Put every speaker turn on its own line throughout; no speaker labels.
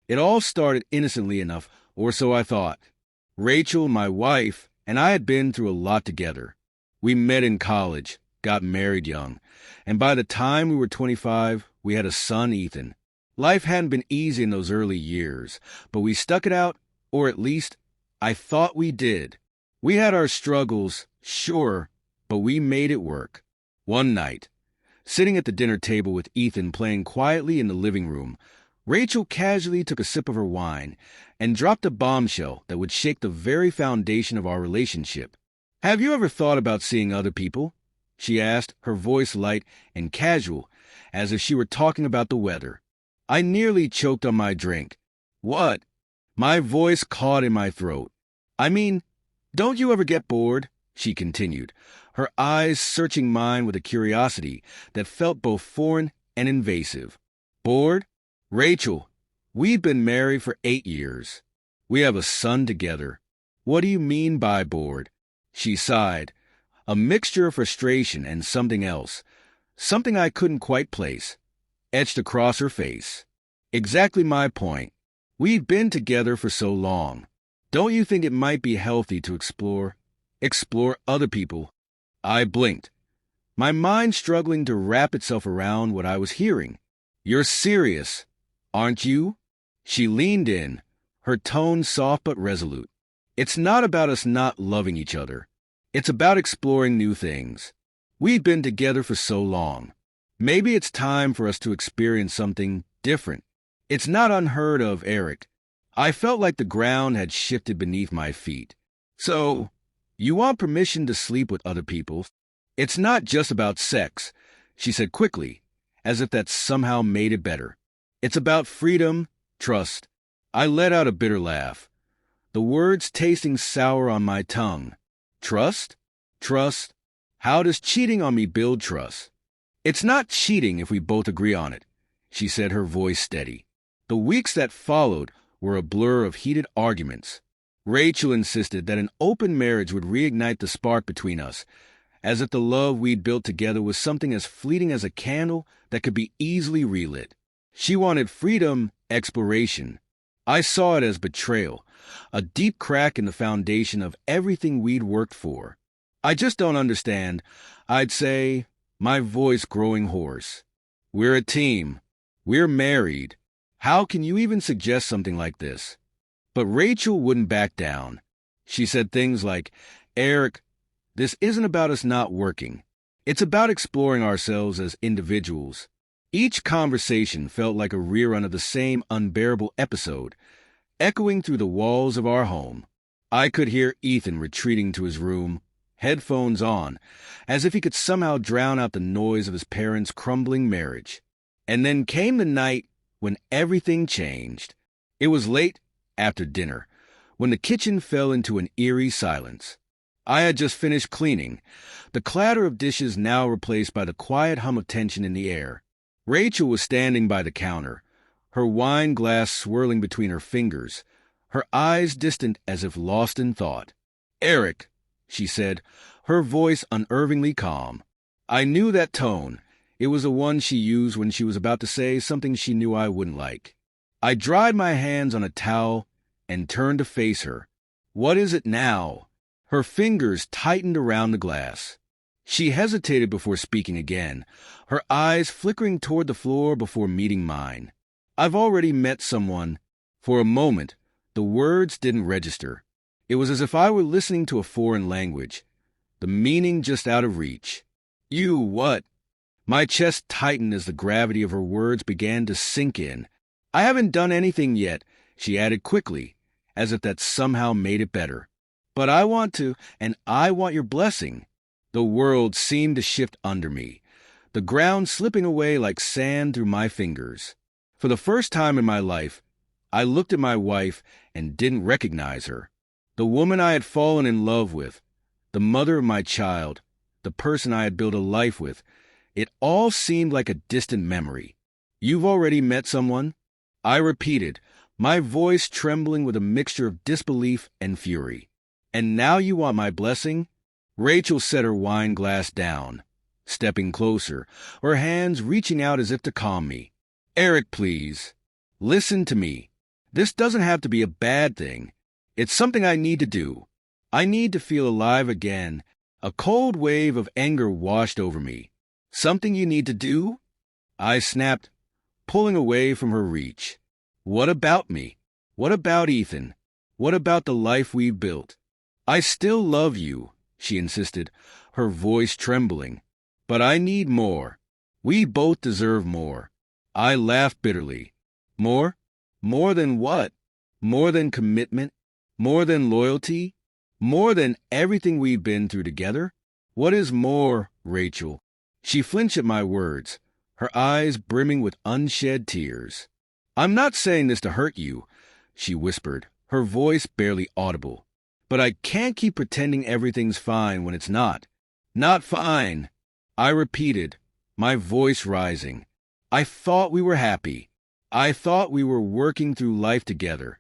It all started innocently enough, or so I thought. Rachel, my wife, and I had been through a lot together. We met in college, got married young, and by the time we were 25, we had a son, Ethan. Life hadn't been easy in those early years, but we stuck it out, or at least, I thought we did. We had our struggles, sure, but we made it work. One night, sitting at the dinner table with Ethan playing quietly in the living room, Rachel casually took a sip of her wine and dropped a bombshell that would shake the very foundation of our relationship. "Have you ever thought about seeing other people?" she asked, her voice light and casual, as if she were talking about the weather. I nearly choked on my drink. "What?" My voice caught in my throat. "I mean, don't you ever get bored?" she continued, her eyes searching mine with a curiosity that felt both foreign and invasive. "Bored? Rachel, we've been married for 8 years. We have a son together. What do you mean by bored?" She sighed, a mixture of frustration and something else, something I couldn't quite place, etched across her face. "Exactly my point. We've been together for so long. Don't you think it might be healthy to explore other people?" I blinked, my mind struggling to wrap itself around what I was hearing. "You're serious, aren't you?" She leaned in, her tone soft but resolute. "It's not about us not loving each other. It's about exploring new things. We've been together for so long. Maybe it's time for us to experience something different. It's not unheard of, Eric." I felt like the ground had shifted beneath my feet. "So, you want permission to sleep with other people? It's not just about sex," she said quickly, as if that somehow made it better. "It's about freedom, trust." I let out a bitter laugh, the words tasting sour on my tongue. "Trust? Trust? How does cheating on me build trust?" "It's not cheating if we both agree on it," she said, her voice steady. The weeks that followed were a blur of heated arguments. Rachel insisted that an open marriage would reignite the spark between us, as if the love we'd built together was something as fleeting as a candle that could be easily relit. She wanted freedom, exploration. I saw it as betrayal, a deep crack in the foundation of everything we'd worked for. "I just don't understand," I'd say, my voice growing hoarse. "We're a team. We're married. How can you even suggest something like this?" But Rachel wouldn't back down. She said things like, "Eric, this isn't about us not working. It's about exploring ourselves as individuals." Each conversation felt like a rerun of the same unbearable episode, echoing through the walls of our home. I could hear Ethan retreating to his room, headphones on, as if he could somehow drown out the noise of his parents' crumbling marriage. And then came the night when everything changed. It was late, after dinner, when the kitchen fell into an eerie silence. I had just finished cleaning, the clatter of dishes now replaced by the quiet hum of tension in the air. Rachel was standing by the counter, her wine glass swirling between her fingers, her eyes distant as if lost in thought. "Eric," she said, her voice unnervingly calm. I knew that tone. It was the one she used when she was about to say something she knew I wouldn't like. I dried my hands on a towel and turned to face her. "What is it now?" Her fingers tightened around the glass. She hesitated before speaking again, her eyes flickering toward the floor before meeting mine. "I've already met someone." For a moment, the words didn't register. It was as if I were listening to a foreign language, the meaning just out of reach. "You what?" My chest tightened as the gravity of her words began to sink in. "I haven't done anything yet," she added quickly, as if that somehow made it better. "But I want to, and I want your blessing." The world seemed to shift under me, the ground slipping away like sand through my fingers. For the first time in my life, I looked at my wife and didn't recognize her. The woman I had fallen in love with, the mother of my child, the person I had built a life with, it all seemed like a distant memory. "You've already met someone?" I repeated, my voice trembling with a mixture of disbelief and fury. "And now you want my blessing?" Rachel set her wine glass down, stepping closer, her hands reaching out as if to calm me. "Eric, please. Listen to me. This doesn't have to be a bad thing. It's something I need to do. I need to feel alive again. A cold wave of anger washed over me. Something you need to do? I snapped, pulling away from her reach. What about me? What about Ethan? What about the life we've built? I still love you, she insisted, her voice trembling. But I need more. We both deserve more. I laughed bitterly. More? More than what? More than commitment? More than loyalty? More than everything we've been through together? What is more, Rachel? She flinched at my words, her eyes brimming with unshed tears. I'm not saying this to hurt you, she whispered, her voice barely audible. But I can't keep pretending everything's fine when it's not. Not fine, I repeated, my voice rising. I thought we were happy. I thought we were working through life together.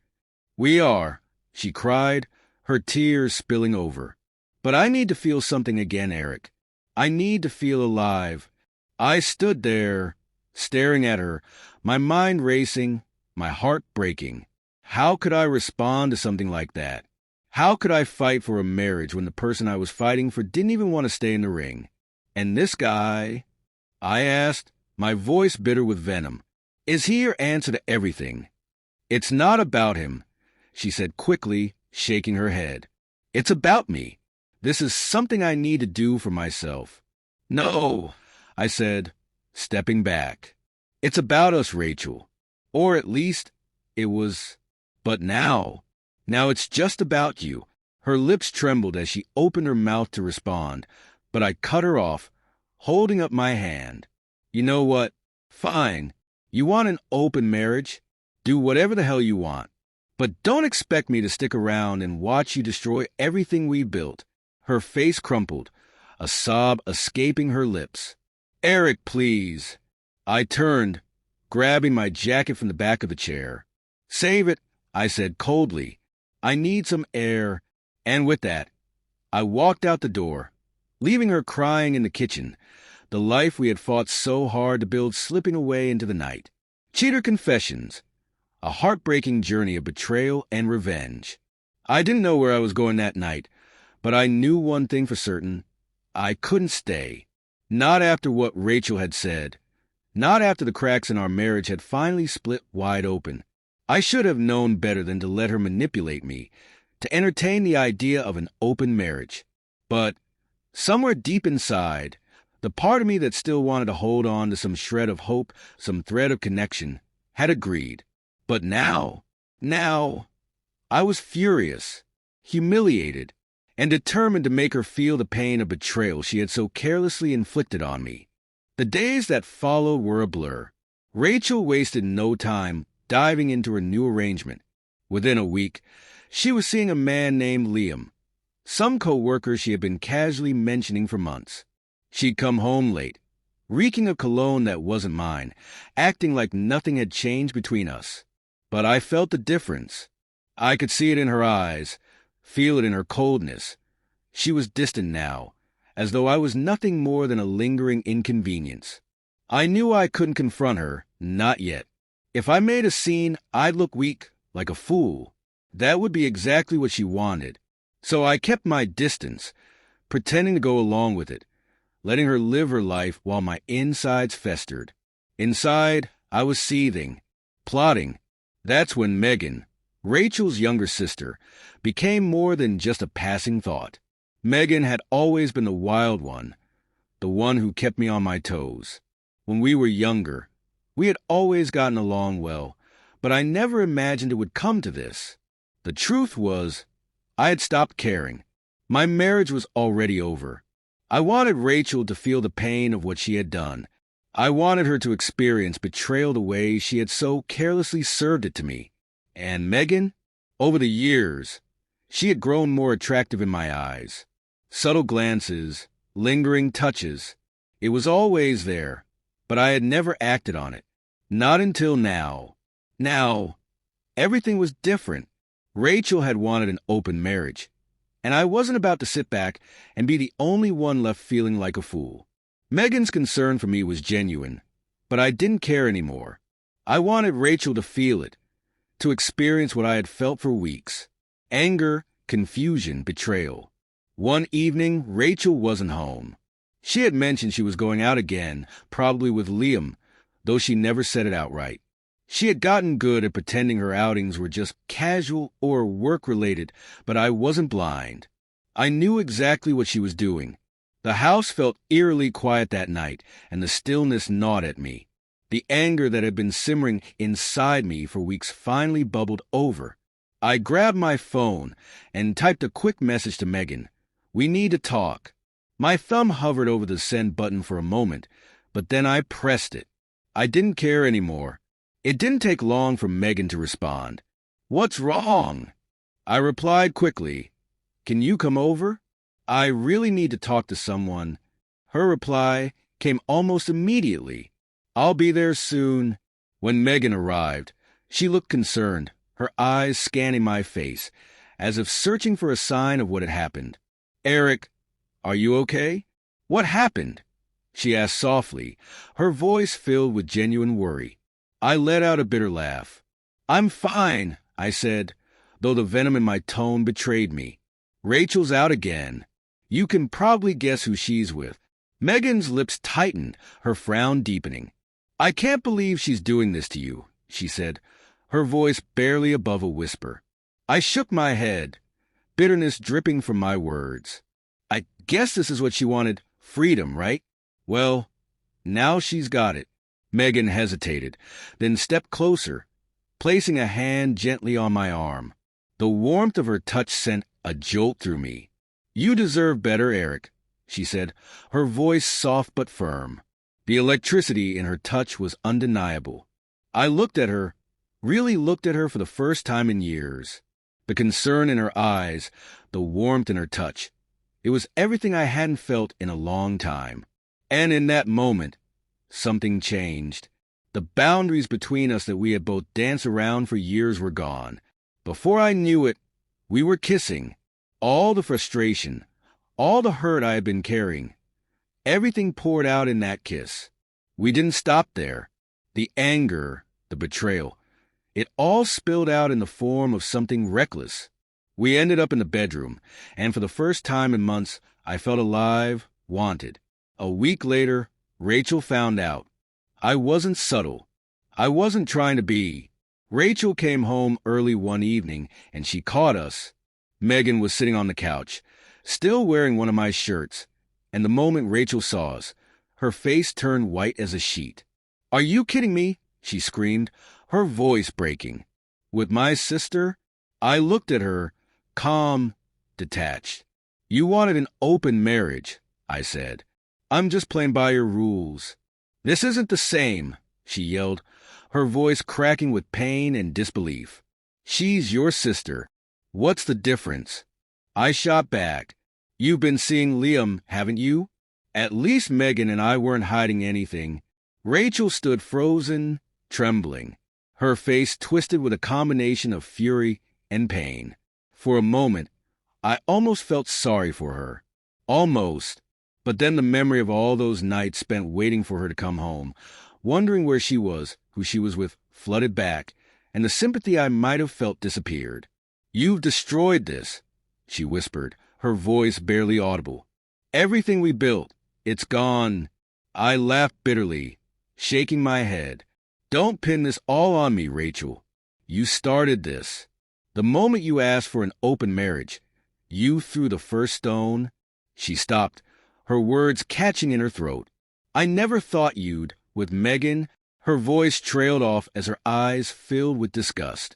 We are, she cried, her tears spilling over. But I need to feel something again, Eric. I need to feel alive. I stood there, staring at her, my mind racing, my heart breaking. How could I respond to something like that? How could I fight for a marriage when the person I was fighting for didn't even want to stay in the ring? And this guy, I asked, my voice bitter with venom, is he your answer to everything? It's not about him, she said quickly, shaking her head. It's about me. This is something I need to do for myself. No, I said, stepping back. It's about us, Rachel. Or at least, it was. But now it's just about you. Her lips trembled as she opened her mouth to respond, but I cut her off, holding up my hand. You know what? Fine. You want an open marriage? Do whatever the hell you want. But don't expect me to stick around and watch you destroy everything we built. Her face crumpled, a sob escaping her lips. Eric, please. I turned, grabbing my jacket from the back of the chair. Save it, I said coldly. I need some air. And with that, I walked out the door, leaving her crying in the kitchen, the life we had fought so hard to build slipping away into the night. Cheater Confessions, a heartbreaking journey of betrayal and revenge. I didn't know where I was going that night, but I knew one thing for certain. I couldn't stay. Not after what Rachel had said. Not after the cracks in our marriage had finally split wide open. I should have known better than to let her manipulate me, to entertain the idea of an open marriage. But somewhere deep inside, the part of me that still wanted to hold on to some shred of hope, some thread of connection, had agreed. But now, I was furious, humiliated, and determined to make her feel the pain of betrayal she had so carelessly inflicted on me. The days that followed were a blur. Rachel wasted no time diving into her new arrangement. Within a week, she was seeing a man named Liam, some co-worker she had been casually mentioning for months. She'd come home late, reeking of cologne that wasn't mine, acting like nothing had changed between us. But I felt the difference. I could see it in her eyes, feel it in her coldness. She was distant now, as though I was nothing more than a lingering inconvenience. I knew I couldn't confront her, not yet. If I made a scene, I'd look weak, like a fool. That would be exactly what she wanted. So I kept my distance, pretending to go along with it, letting her live her life while my insides festered. Inside, I was seething, plotting. That's when Megan, Rachel's younger sister, became more than just a passing thought. Megan had always been the wild one, the one who kept me on my toes. When we were younger, we had always gotten along well, but I never imagined it would come to this. The truth was, I had stopped caring. My marriage was already over. I wanted Rachel to feel the pain of what she had done. I wanted her to experience betrayal the way she had so carelessly served it to me. And Megan, over the years, she had grown more attractive in my eyes. Subtle glances, lingering touches. It was always there, but I had never acted on it. Not until now. Now, everything was different. Rachel had wanted an open marriage, and I wasn't about to sit back and be the only one left feeling like a fool. Megan's concern for me was genuine, but I didn't care anymore. I wanted Rachel to feel it, to experience what I had felt for weeks. Anger, confusion, betrayal. One evening, Rachel wasn't home. She had mentioned she was going out again, probably with Liam, though she never said it outright. She had gotten good at pretending her outings were just casual or work-related, but I wasn't blind. I knew exactly what she was doing. The house felt eerily quiet that night, and the stillness gnawed at me. The anger that had been simmering inside me for weeks finally bubbled over. I grabbed my phone and typed a quick message to Megan. "We need to talk." My thumb hovered over the send button for a moment, but then I pressed it. I didn't care anymore. It didn't take long for Megan to respond. "What's wrong?" I replied quickly. "Can you come over? I really need to talk to someone." Her reply came almost immediately. "I'll be there soon." When Megan arrived, she looked concerned, her eyes scanning my face, as if searching for a sign of what had happened. "Eric, are you okay? What happened?" she asked softly, her voice filled with genuine worry. I let out a bitter laugh. "I'm fine," I said, though the venom in my tone betrayed me. "Rachel's out again. You can probably guess who she's with." Megan's lips tightened, her frown deepening. "I can't believe she's doing this to you," she said, her voice barely above a whisper. I shook my head, bitterness dripping from my words. "I guess this is what she wanted, freedom, right? Well, now she's got it." Megan hesitated, then stepped closer, placing a hand gently on my arm. The warmth of her touch sent a jolt through me. "You deserve better, Eric," she said, her voice soft but firm. The electricity in her touch was undeniable. I looked at her, really looked at her for the first time in years. The concern in her eyes, the warmth in her touch. It was everything I hadn't felt in a long time. And in that moment, something changed. The boundaries between us that we had both danced around for years were gone. Before I knew it, we were kissing. All the frustration, all the hurt I had been carrying, everything poured out in that kiss. We didn't stop there. The anger, the betrayal, it all spilled out in the form of something reckless. We ended up in the bedroom, and for the first time in months, I felt alive, wanted. A week later, Rachel found out. I wasn't subtle. I wasn't trying to be. Rachel came home early one evening, and she caught us. Megan was sitting on the couch, still wearing one of my shirts, and the moment Rachel saw us, her face turned white as a sheet. "Are you kidding me?" she screamed, her voice breaking. "With my sister?" I looked at her, calm, detached. "You wanted an open marriage," I said. "I'm just playing by your rules." "This isn't the same," she yelled, her voice cracking with pain and disbelief. "She's your sister. What's the difference?" I shot back. "You've been seeing Liam, haven't you?" At least Megan and I weren't hiding anything. Rachel stood frozen, trembling, her face twisted with a combination of fury and pain. For a moment, I almost felt sorry for her. Almost. But then the memory of all those nights spent waiting for her to come home, wondering where she was, who she was with, flooded back, and the sympathy I might have felt disappeared. "You've destroyed this," she whispered, her voice barely audible. "Everything we built, it's gone." I laughed bitterly, shaking my head. "Don't pin this all on me, Rachel. You started this. The moment you asked for an open marriage, you threw the first stone." She stopped, her words catching in her throat. "I never thought you'd, with Megan." Her voice trailed off as her eyes filled with disgust.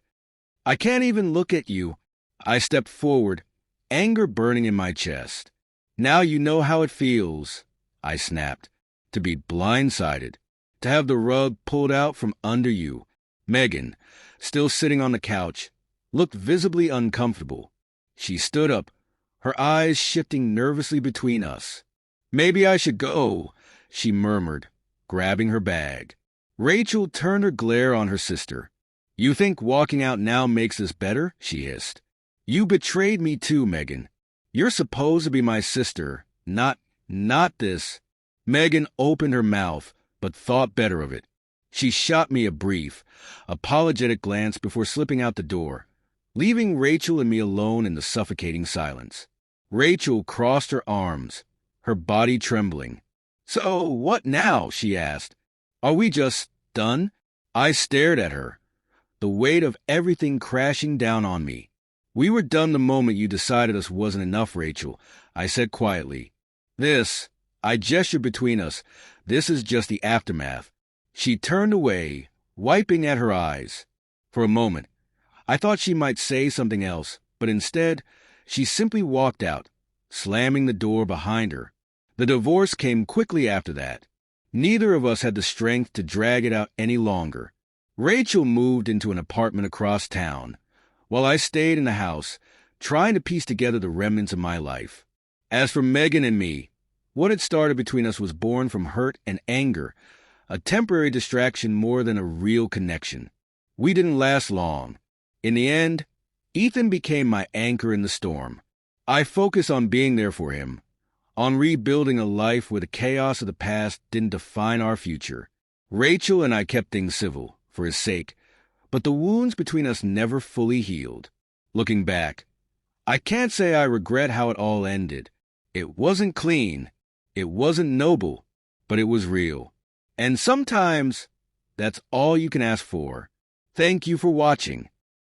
"I can't even look at you." I stepped forward, anger burning in my chest. "Now you know how it feels," I snapped, "to be blindsided, to have the rug pulled out from under you." Megan, still sitting on the couch, looked visibly uncomfortable. She stood up, her eyes shifting nervously between us. "Maybe I should go," she murmured, grabbing her bag. Rachel turned her glare on her sister. "You think walking out now makes this better?" she hissed. "You betrayed me too, Megan. You're supposed to be my sister, not this." Megan opened her mouth, but thought better of it. She shot me a brief, apologetic glance before slipping out the door, leaving Rachel and me alone in the suffocating silence. Rachel crossed her arms, her body trembling. "So, what now?" she asked. "Are we just done?" I stared at her, the weight of everything crashing down on me. "We were done the moment you decided us wasn't enough, Rachel," I said quietly. I gestured between us, "this is just the aftermath." She turned away, wiping at her eyes. For a moment, I thought she might say something else, but instead, she simply walked out, slamming the door behind her. The divorce came quickly after that. Neither of us had the strength to drag it out any longer. Rachel moved into an apartment across town, while I stayed in the house, trying to piece together the remnants of my life. As for Megan and me, what had started between us was born from hurt and anger, a temporary distraction more than a real connection. We didn't last long. In the end, Ethan became my anchor in the storm. I focused on being there for him, on rebuilding a life where the chaos of the past didn't define our future. Rachel and I kept things civil, for his sake, but the wounds between us never fully healed. Looking back, I can't say I regret how it all ended. It wasn't clean, it wasn't noble, but it was real. And sometimes, that's all you can ask for. Thank you for watching.